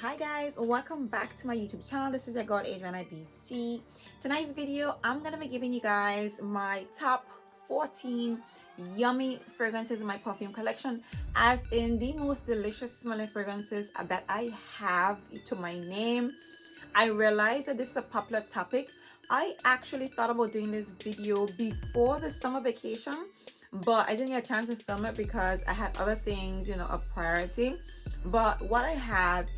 Hi guys, welcome back to my YouTube channel. This is your girl Adriana DC. Tonight's video, I'm gonna be giving you guys my top 14 yummy fragrances in my perfume collection, as in the most delicious smelling fragrances that I have to my name. I realized that this is a popular topic. I actually thought about doing this video before the summer vacation, but I didn't get a chance to film it because I had other things, of priority. But what I have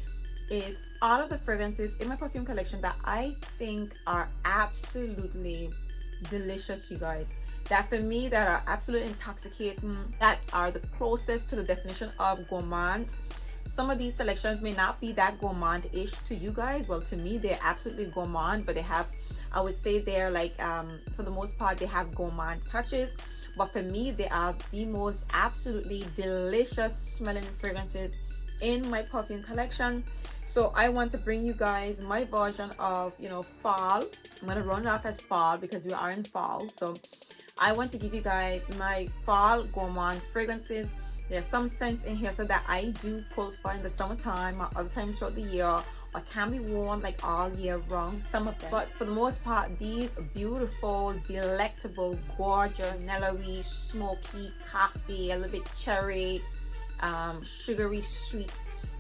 is all of the fragrances in my perfume collection that I think are absolutely delicious, you guys. That for me, that are absolutely intoxicating, that are the closest to the definition of gourmand. Some of these selections may not be that gourmand-ish to you guys. Well, to me, they're absolutely gourmand, but they have, I would say they're like, for the most part, they have gourmand touches. But for me, they are the most absolutely delicious smelling fragrances in my perfume collection. So I want to bring you guys my version of, fall. I'm going to run it off as fall because we are in fall. So I want to give you guys my fall gourmand fragrances. There's some scents in here so that I do pull for in the summertime or other times throughout the year, or can be worn like all year round, some of them. But for the most part, these beautiful, delectable, gorgeous, vanilla-y, smoky, coffee, a little bit cherry, sugary, sweet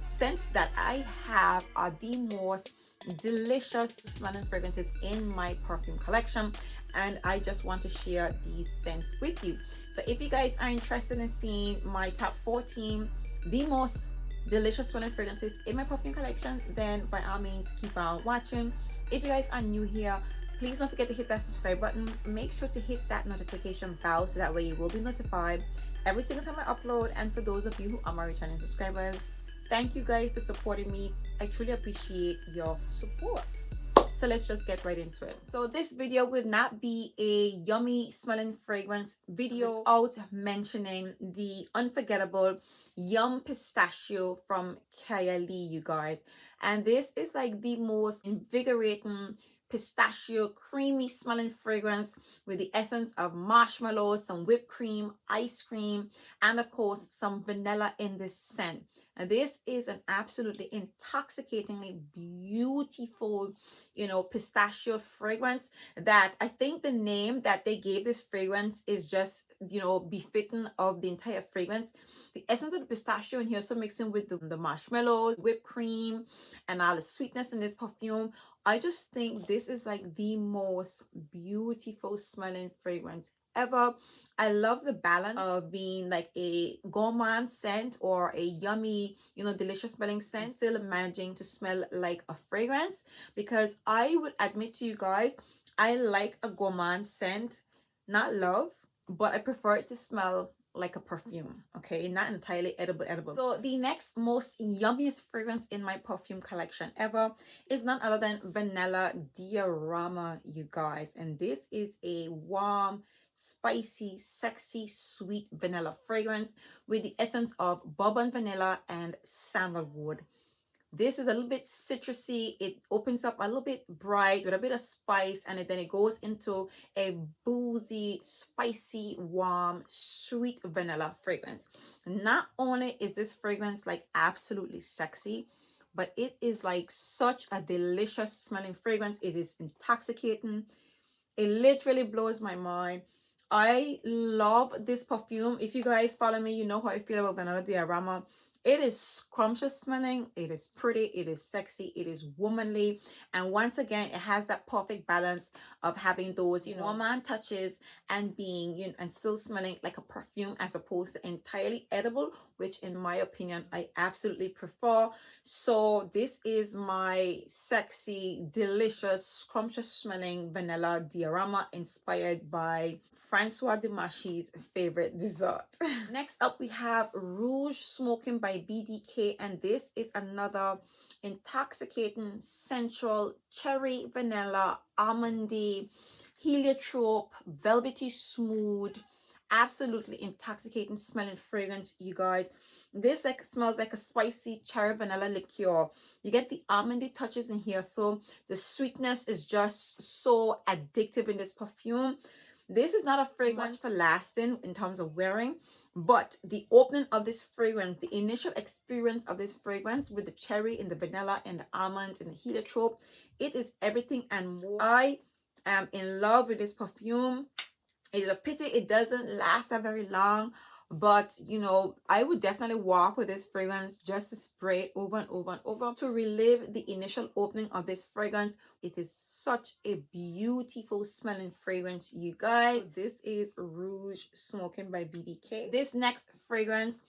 scents that I have are the most delicious smelling fragrances in my perfume collection, and I just want to share these scents with you. So if you guys are interested in seeing my top 14 the most delicious smelling fragrances in my perfume collection, then by all means keep on watching. If you guys are new here, please don't forget to hit that subscribe button. Make sure to hit that notification bell so that way you will be notified every single time I upload. And for those of you who are my returning subscribers, thank you guys for supporting me. I truly appreciate your support. So let's just get right into it. So this video would not be a yummy smelling fragrance video without mentioning the unforgettable Yum Pistachio from Kayali, you guys. And this is like the most invigorating pistachio creamy smelling fragrance with the essence of marshmallows, some whipped cream, ice cream, and of course some vanilla in this scent. And this is an absolutely intoxicatingly beautiful, pistachio fragrance that I think the name that they gave this fragrance is just, befitting of the entire fragrance. The essence of the pistachio in here, so mixing with the marshmallows, whipped cream, and all the sweetness in this perfume. I just think this is like the most beautiful smelling fragrance ever. I love the balance of being like a gourmand scent or a yummy, delicious smelling scent, still managing to smell like a fragrance, because I would admit to you guys, I like a gourmand scent, not love, but I prefer it to smell like a perfume, okay, not entirely edible. So the next most yummiest fragrance in my perfume collection ever is none other than Vanilla Diorama, you guys. And this is a warm, spicy, sexy, sweet vanilla fragrance with the essence of bourbon vanilla and sandalwood. This is a little bit citrusy. It opens up a little bit bright with a bit of spice, and then it goes into a boozy, spicy, warm, sweet vanilla fragrance. Not only is this fragrance like absolutely sexy, but it is like such a delicious smelling fragrance. It is intoxicating. It literally blows my mind. I love this perfume. If you guys follow me, you know how I feel about Vanilla Diorama. It is scrumptious smelling, it is pretty, it is sexy, it is womanly, and once again, it has that perfect balance of having those, gourmand touches and being, and still smelling like a perfume as opposed to entirely edible, which in my opinion, I absolutely prefer. So this is my sexy, delicious, scrumptious smelling Vanilla Diorama inspired by Francois Dumas's favorite dessert. Next up, we have Rouge Smoking by BDK, and this is another intoxicating, sensual, cherry, vanilla, almondy, heliotrope, velvety smooth, absolutely intoxicating smelling fragrance, you guys. This like smells like a spicy cherry vanilla liqueur. You get the almondy touches in here, so the sweetness is just so addictive in this perfume. This is not a fragrance for lasting in terms of wearing, but the opening of this fragrance, the initial experience of this fragrance with the cherry and the vanilla and the almond and the heliotrope, it is everything and more. I am in love with this perfume. It is a pity it doesn't last that very long, but you know, I would definitely walk with this fragrance just to spray it over and over and over to relive the initial opening of this fragrance. It is such a beautiful smelling fragrance, you guys. This is Rouge Smoking by BDK. This next fragrance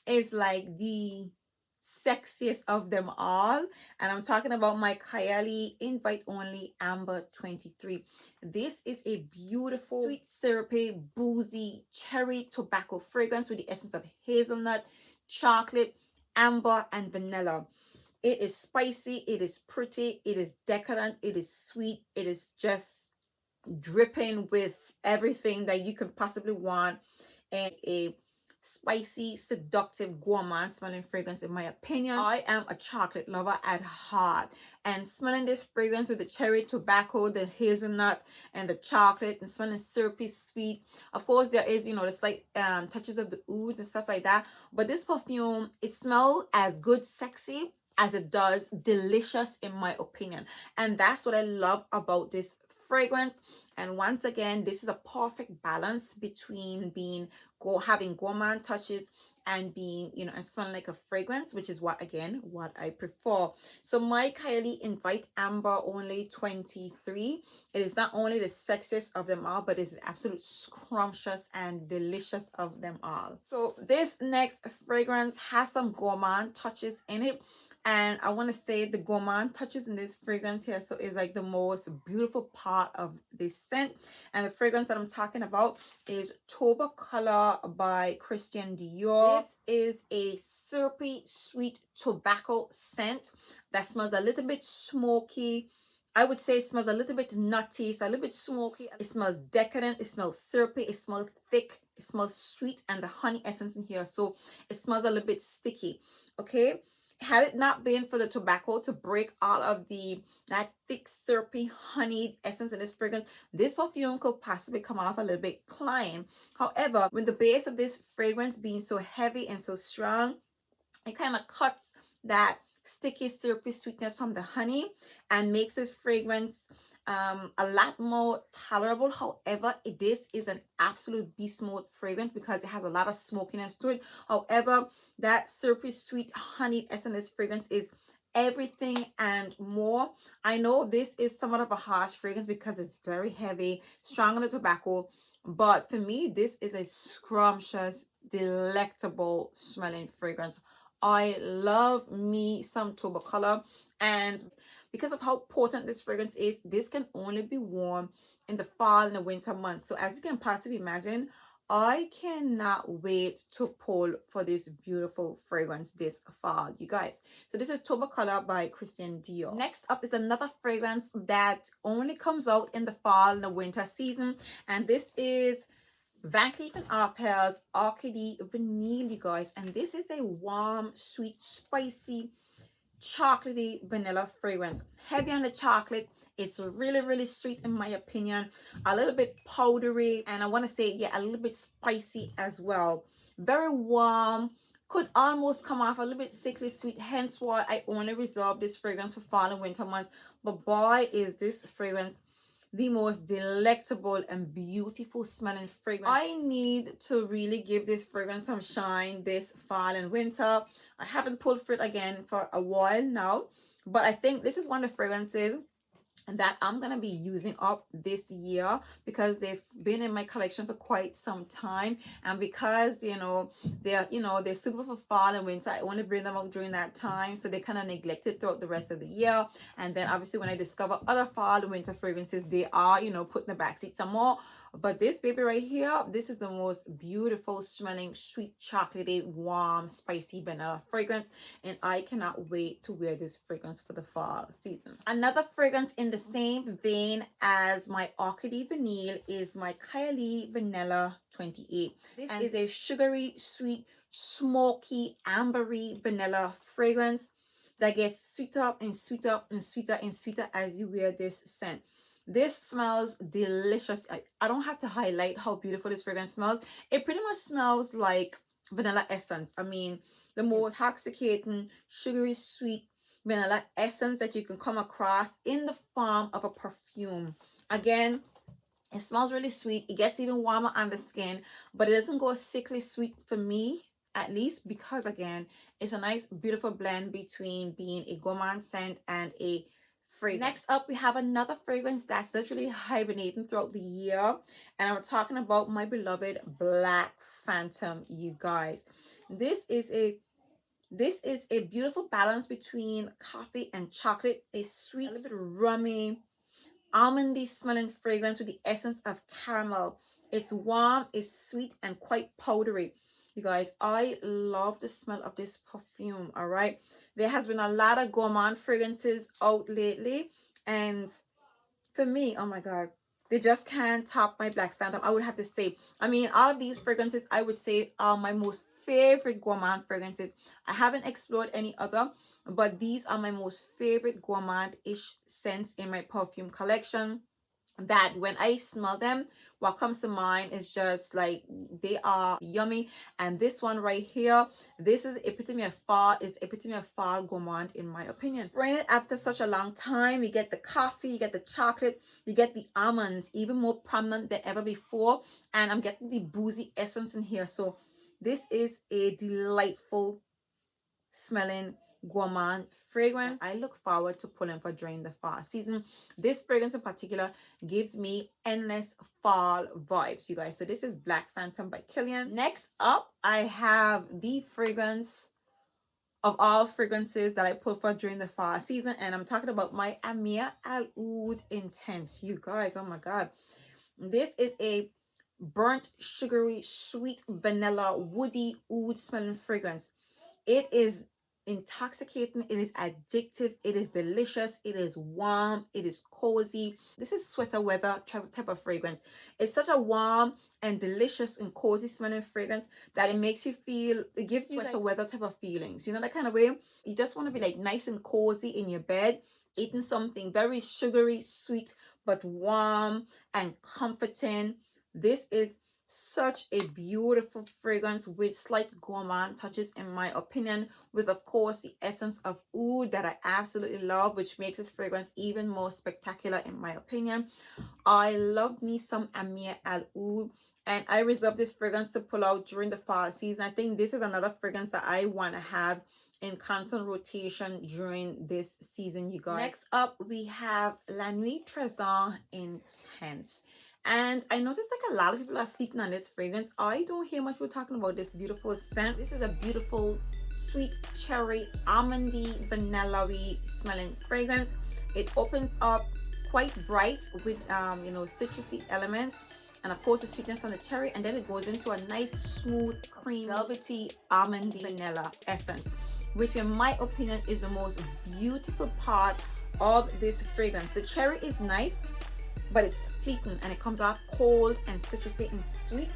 is like the sexiest of them all, and I'm talking about my Kayali Invite Only Amber 23. This is a beautiful sweet syrupy boozy cherry tobacco fragrance with the essence of hazelnut, chocolate, amber and vanilla. It is spicy, it is pretty, it is decadent, it is sweet, it is just dripping with everything that you can possibly want, and a spicy, seductive, gourmand smelling fragrance. In my opinion, I am a chocolate lover at heart, and smelling this fragrance with the cherry tobacco, the hazelnut and the chocolate, and smelling syrupy sweet. Of course there is, you know, the slight touches of the oud and stuff like that, but this perfume, it smells as good sexy as it does delicious, in my opinion. And that's what I love about this fragrance. And once again, this is a perfect balance between being having gourmand touches and being, you know, and smelling like a fragrance, which is what I prefer. So my Kayali Invite Amber Only 23, it is not only the sexiest of them all, but it's absolute scrumptious and delicious of them all. So this next fragrance has some gourmand touches in it, and I want to say the gourmand touches in this fragrance here so is like the most beautiful part of this scent. And the fragrance that I'm talking about is Tobacolor by Christian Dior. This is a syrupy sweet tobacco scent that smells a little bit smoky. I would say it smells a little bit nutty, it's a little bit smoky, it smells decadent, it smells syrupy, it smells thick, it smells sweet, and the honey essence in here, so it smells a little bit sticky. Okay, had it not been for the tobacco to break all of that thick syrupy honeyed essence in this fragrance, this perfume could possibly come off a little bit clean. However, with the base of this fragrance being so heavy and so strong, it kind of cuts that sticky syrupy sweetness from the honey and makes this fragrance a lot more tolerable. However, this is an absolute beast mode fragrance because it has a lot of smokiness to it. However, that syrupy sweet honey essence fragrance is everything and more. I know this is somewhat of a harsh fragrance because it's very heavy, strong on the tobacco, but for me this is a scrumptious, delectable smelling fragrance. I love me some Tobacolor, and because of how potent this fragrance is, this can only be worn in the fall and the winter months. So as you can possibly imagine, I cannot wait to pull for this beautiful fragrance this fall, you guys. So this is Tobacolor by Christian Dior. Next up is another fragrance that only comes out in the fall and the winter season, and this is Vancleef and Arpels Orchidee Vanille, you guys. And this is a warm, sweet, spicy, chocolatey vanilla fragrance. Heavy on the chocolate. It's really sweet in my opinion. A little bit powdery, and I want to say, yeah, a little bit spicy as well. Very warm. Could almost come off a little bit sickly sweet, hence why I only reserve this fragrance for fall and winter months. But boy, is this fragrance the most delectable and beautiful smelling fragrance. I need to really give this fragrance some shine this fall and winter. I haven't pulled for it again for a while now, but I think this is one of the fragrances that I'm gonna be using up this year because they've been in my collection for quite some time, and because they're suitable for fall and winter, I only bring them up during that time, so they kind of neglected throughout the rest of the year. And then obviously when I discover other fall and winter fragrances, they are put in the backseat some more. But this baby right here, this is the most beautiful smelling sweet chocolatey warm spicy vanilla fragrance, and I cannot wait to wear this fragrance for the fall season. Another fragrance in the same vein as my Orchidee Vanille is my Kayali Vanilla 28. This is a sugary, sweet, smoky, ambery vanilla fragrance that gets sweeter and sweeter and sweeter and sweeter as you wear this scent. This smells delicious. I don't have to highlight how beautiful this fragrance smells. It pretty much smells like vanilla essence. I mean, the most intoxicating, sugary, sweet vanilla essence that you can come across in the form of a perfume. Again, it smells really sweet. It gets even warmer on the skin, but it doesn't go sickly sweet for me, at least, because again, it's a nice, beautiful blend between being a gourmand scent and a fragrance. Next up, we have another fragrance that's literally hibernating throughout the year, and I'm talking about my beloved Black Phantom, you guys. This is a beautiful balance between coffee and chocolate, a sweet, a little bit rummy, almondy smelling fragrance with the essence of caramel. It's warm, it's sweet, and quite powdery. You guys, I love the smell of this perfume. All right, there has been a lot of gourmand fragrances out lately, and for me, oh my god, they just can't top my Black Phantom, I would have to say. I mean, all of these fragrances I would say are my most favorite gourmand fragrances. I haven't explored any other, but these are my most favorite gourmand-ish scents in my perfume collection, that when I smell them, what comes to mind is just like they are yummy. And this one right here, this is epitome of fall, is epitome of fall gourmand in my opinion. Spraying it after such a long time, you get the coffee, you get the chocolate, you get the almonds even more prominent than ever before, and I'm getting the boozy essence in here. So this is a delightful smelling gourmand fragrance I look forward to pulling for during the fall season. This fragrance in particular gives me endless fall vibes, you guys. So this is Black Phantom by Kilian. Next up, I have the fragrance of all fragrances that I pull for during the fall season, and I'm talking about my Ameer AlmOudh Intense, you guys. Oh my god, this is a burnt, sugary, sweet, vanilla, woody, oud smelling fragrance. It is intoxicating, it is addictive, it is delicious, it is warm, it is cozy. This is sweater weather type of fragrance. It's such a warm and delicious and cozy smelling fragrance that it makes you feel, it gives you sweater weather type of feelings, you know, that kind of way. You just want to be like nice and cozy in your bed, eating something very sugary, sweet, but warm and comforting. This is such a beautiful fragrance with slight gourmand touches in my opinion, with of course the essence of oud that I absolutely love, which makes this fragrance even more spectacular in my opinion. I love me some Ameer AlmOudh, and I reserve this fragrance to pull out during the fall season. I think this is another fragrance that I want to have in constant rotation during this season, you guys. Next up, we have La Nuit Tresor Intense. And I noticed like a lot of people are sleeping on this fragrance. I don't hear much people talking about this beautiful scent. This is a beautiful, sweet, cherry, almondy, vanilla-y smelling fragrance. It opens up quite bright with you know, citrusy elements, and of course the sweetness on the cherry, and then it goes into a nice smooth cream velvety almondy vanilla essence, which in my opinion is the most beautiful part of this fragrance. The cherry is nice, but it's fleeting, and it comes off cold and citrusy and sweet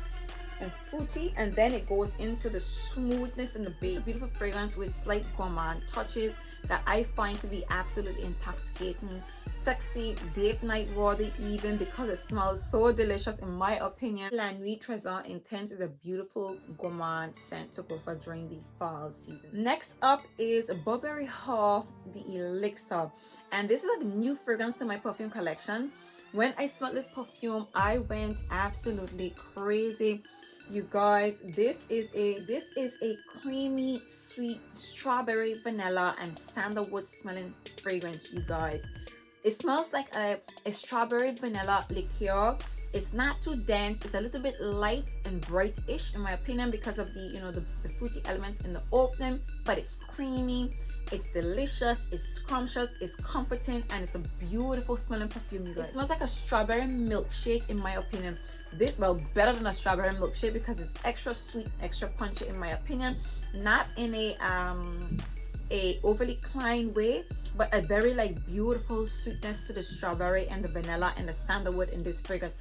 and fruity, and then it goes into the smoothness and the base. It's a beautiful fragrance with slight gourmand touches that I find to be absolutely intoxicating, sexy, date night worthy even, because it smells so delicious in my opinion. La Nuit Tresor Intense is a beautiful gourmand scent to go for during the fall season. Next up is Burberry Haul, the Elixir, and this is a new fragrance in my perfume collection. When I smelled this perfume, I went absolutely crazy, you guys. This is a creamy, sweet strawberry, vanilla, and sandalwood smelling fragrance, you guys. It smells like a strawberry vanilla liqueur. It's not too dense. It's a little bit light and bright-ish in my opinion because of the, you know, the fruity elements in the opening, but it's creamy. It's delicious, it's scrumptious, it's comforting, and it's a beautiful smelling perfume, you guys. It smells like a strawberry milkshake in my opinion. This, well, better than a strawberry milkshake because it's extra sweet, extra punchy in my opinion. Not in a overly clean way, but a very like beautiful sweetness to the strawberry and the vanilla and the sandalwood in this fragrance.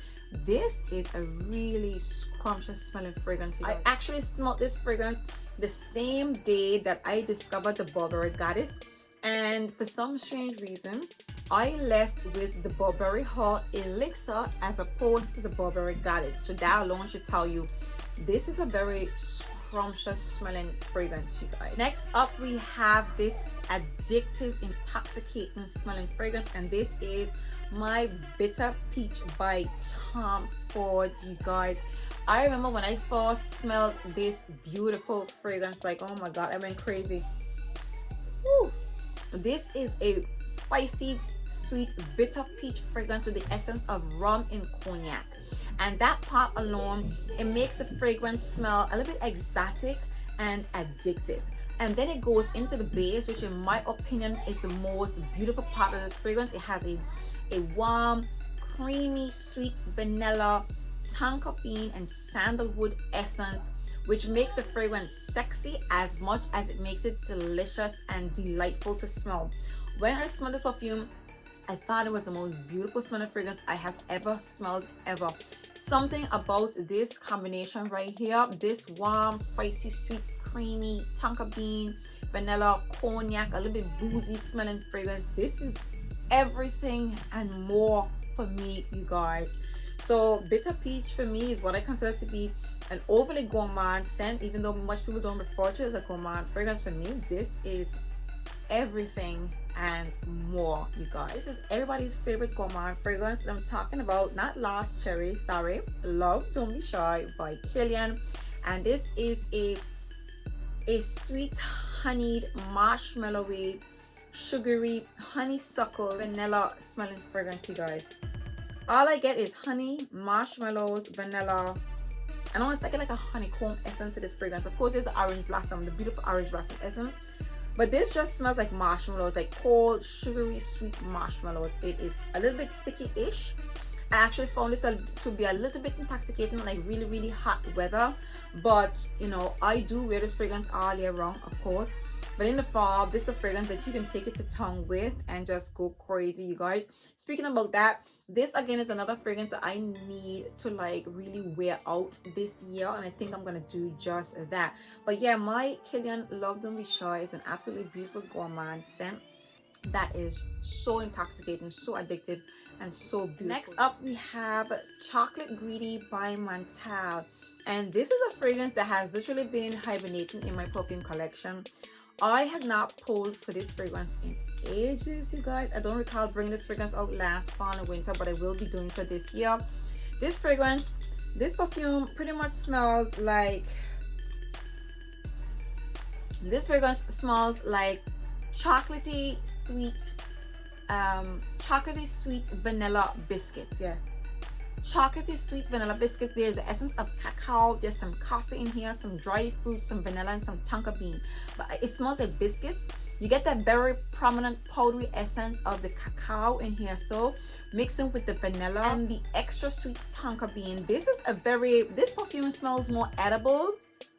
This is a really scrumptious smelling fragrance. I actually smelled this fragrance the same day that I discovered the Burberry Goddess, and for some strange reason I left with the Burberry Haul Elixir as opposed to the Burberry Goddess. So that alone should tell you this is a very scrumptious smelling fragrance, you guys. Next up, we have this addictive, intoxicating smelling fragrance, and this is my Bitter Peach by Tom Ford, you guys. I remember when I first smelled this beautiful fragrance, like, oh my god, I went crazy. Woo. This is a spicy, sweet, bitter peach fragrance with the essence of rum and cognac, and that part alone, it makes the fragrance smell a little bit exotic and addictive. And then it goes into the base, which in my opinion is the most beautiful part of this fragrance. It has a warm, creamy, sweet vanilla, tonka bean, and sandalwood essence, which makes the fragrance sexy as much as it makes it delicious and delightful to smell. When I smelled this perfume, I thought it was the most beautiful smelling fragrance I have ever smelled, ever. Something about this combination right here, this warm, spicy, sweet, creamy, tonka bean, vanilla, cognac, a little bit boozy smelling fragrance. This is everything and more for me, you guys. So Bitter Peach for me is what I consider to be an overly gourmand scent, even though much people don't refer to it as a gourmand fragrance. For me, this is everything and more, you guys. This is everybody's favorite gourmand fragrance, and I'm talking about not Lost Cherry, sorry, Love Don't Be Shy by Kilian. And this is a sweet, honeyed, marshmallowy, sugary, honeysuckle, vanilla smelling fragrance, you guys. All I get is honey, marshmallows, vanilla, and I want to like a honeycomb essence to this fragrance. Of course, there's the orange blossom, the beautiful orange blossom essence, but this just smells like marshmallows, like cold, sugary, sweet marshmallows. It is a little bit sticky-ish. I actually found this to be a little bit intoxicating, like really, really hot weather. But you know, I do wear this fragrance all year round, of course. But in the fall, this is a fragrance that you can take it to town with and just go crazy, you guys. Speaking about that, this again is another fragrance that I need to like really wear out this year, and I think I'm gonna do just that. But yeah, my Killian Love Don't Be Shy is an absolutely beautiful gourmand scent that is so intoxicating, so addictive, and so beautiful. Next up, we have Chocolate Greedy by Montale, and this is a fragrance that has literally been hibernating in my perfume collection. I have not pulled for this fragrance in ages, you guys. I don't recall bringing this fragrance out last fall and winter, but I will be doing so this year. This fragrance, this perfume pretty much smells like, this fragrance smells like chocolatey sweet vanilla biscuits. Yeah, chocolatey sweet vanilla biscuits. There's the essence of cacao, there's some coffee in here, some dried fruit, some vanilla, and some tonka bean, but it smells like biscuits. You get that very prominent powdery essence of the cacao in here, so mixing with the vanilla and the extra sweet tonka bean. This perfume smells more edible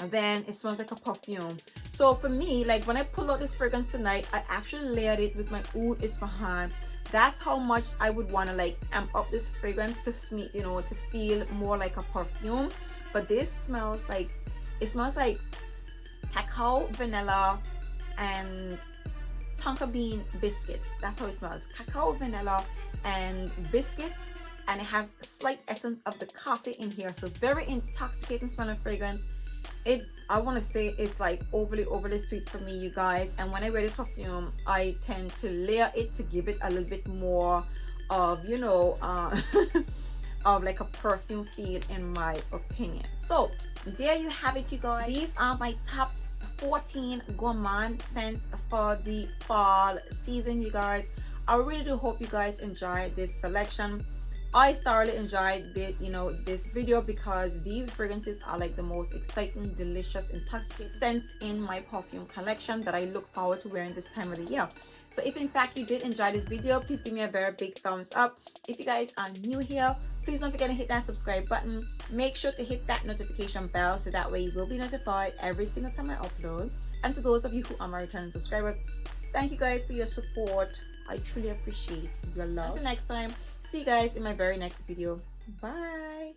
than it smells like a perfume. So for me, like when I pull out this fragrance tonight, I actually layered it with my Oud Isfahan. That's how much I would want to like amp up this fragrance to, you know, to feel more like a perfume. But this smells like, it smells like cacao, vanilla, and tonka bean biscuits. That's how it smells. Cacao, vanilla, and biscuits, and it has slight essence of the coffee in here. So very intoxicating smelling fragrance. I want to say it's like overly sweet for me, you guys. And when I wear this perfume, I tend to layer it to give it a little bit more of, you know, of like a perfume feel, in my opinion. So there you have it, you guys. These are my top 14 gourmand scents for the fall season, you guys. I really do hope you guys enjoyed this selection. I thoroughly enjoyed this video, because these fragrances are like the most exciting, delicious, intoxicating scents in my perfume collection that I look forward to wearing this time of the year. So if in fact you did enjoy this video, please give me a very big thumbs up. If you guys are new here, please don't forget to hit that subscribe button. Make sure to hit that notification bell, so that way you will be notified every single time I upload. And for those of you who are my returning subscribers, thank you guys for your support. I truly appreciate your love. Until next time, see you guys in my very next video. Bye.